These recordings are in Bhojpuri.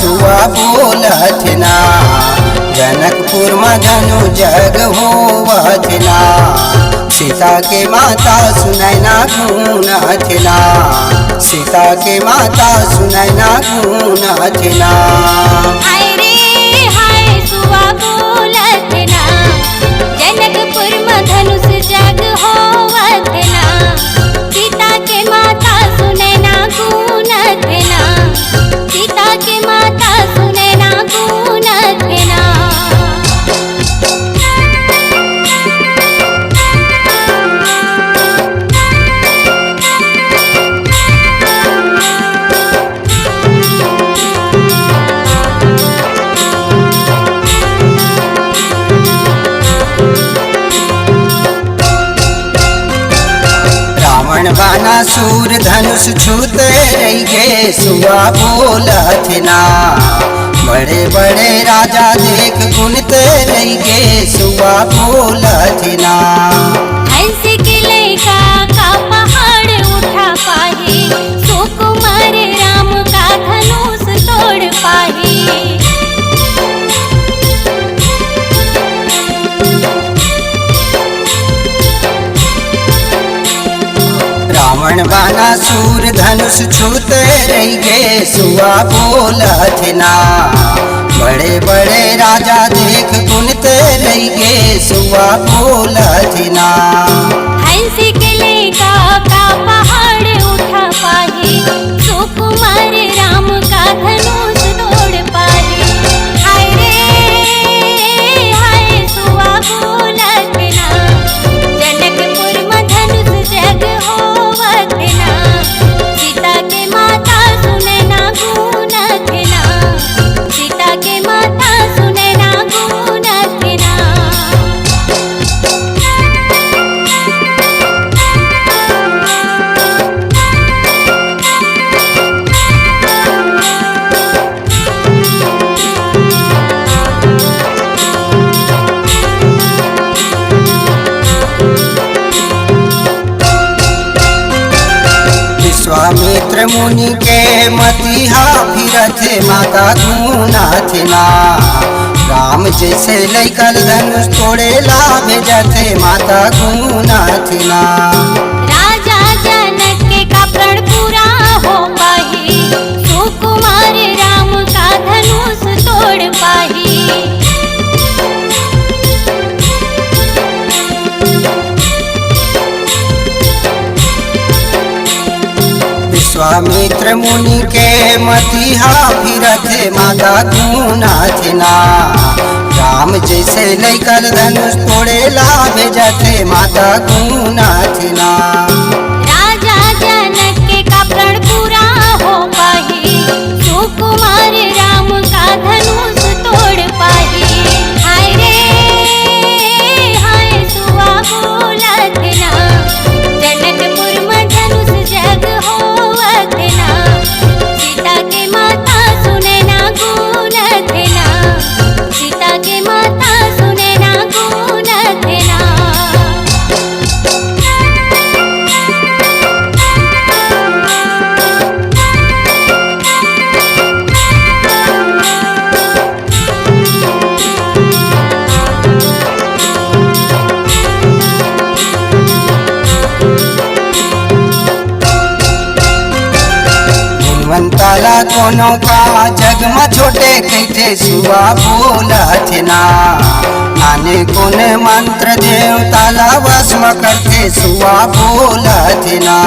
सुआ बोलत ना, जनकपुर में धनु जग होवत ना। सीता के माता सुनैना गुणत ना, सीता के माता सुनैना गुणत ना। हाय रे हाय सुआ बोलत ना, जनकपुर में धनुष जग होवत ना। सीता के माता सुनैना गुणत ना, सीता के माता सुनैना गुणत ना। रावण बानासुर धनुष छूते रही गे सुआ बोलत ना। बड़े बड़े राजा देख गुनते रही गे सुआ बोलत ना। हंस के लैका का पहाड़ उठा पाहे, सुकुमार राम का धनुष तोड़ पाहे। रावण बानासुर धनुष छूते रही गे सुआ बोलत ना। बड़े बड़े राजा देख गुनते रही गे सुआ बोलत ना। हंस के लैका का पहाड़ उठा पाहे, सुकुमार राम का धनुष तोड़ पाहे। हाय रे हाय सुआ बोलत ना, जनकपुर में धनुष जग होवत ना। सीता के माता सुनैना गुणत ना, सीता के माता सुनैना गुणत ना। विश्वामित्र मुनि के मतिहा फिरत माता गुनाथ ना। राम जैसे लैकल धनुष तोड़े ला भेजत माता गुनाथ ना। राजा जनक के का प्रण पूरा हो पाही, सुकुमार राम का धनुष तोड़ पाही। विश्वामित्र मुनि के मतिहा फिरत माता गुनाथ ना। राम जैसे लैकल धनुष तोड़े ला भेजत माता गुनाथ ना। राजा जनक के का प्रण पूरा हो पाही, सुकुमार राम का धनुष तोड़ पाही। हाय रे हाय सुआ बोलत ना, जनकपुर में धनुष जग होवत ना। सीता के माता सुनैना गुणत ना, सीता के माता सुनैना गुणत ना। गुणवंताला कोनो का जग में छोटे कैठे सुआ बोलत ना। आने कोन मंत्र देवताला वश में करते सुआ बोलत ना।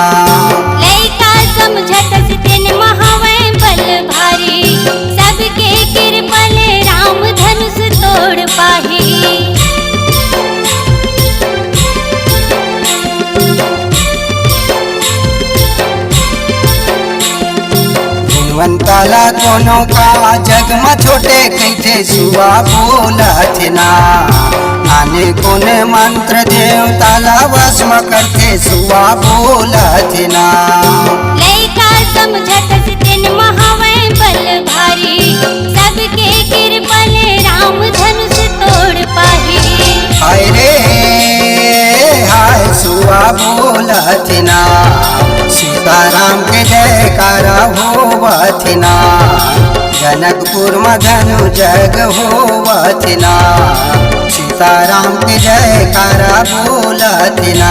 लैका समझत सितेन महावै बल भारी, सबके कृपल राम धनुष तोड़ पाही। गुणवंताला कोनो का जग में छोटे कैठे सुआ बोलत ना। आने कोन मंत्र देवताला वश में करते सुआ बोलत ना। लैका समझत सितेन महावै बल भारी, सबके कृपल राम धनुष तोड़ पाही। हाय रे हाय सुआ बोलत ना। सीताराम के जयकारा होवत ना। जनकपुर में धनु जग होवत ना सीताराम के जयकारा बोलत ना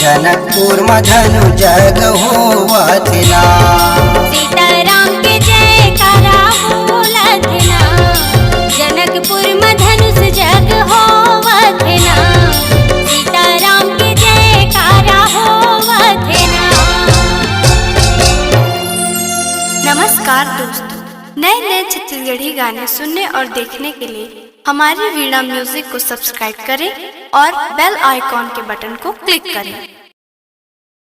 जनकपुर में धनु जग होवत ना सीताराम के जयकारा बोलत ना जनकपुर में धनुष जग होवत ना सीताराम के जयकारा होवत ना। नमस्कार दोस्तों, नए नए छत्तीसगढ़ी गाने सुनने और देखने के लिए हमारी वीणा म्यूजिक को सब्सक्राइब करें और बेल आइकॉन के बटन को क्लिक करें।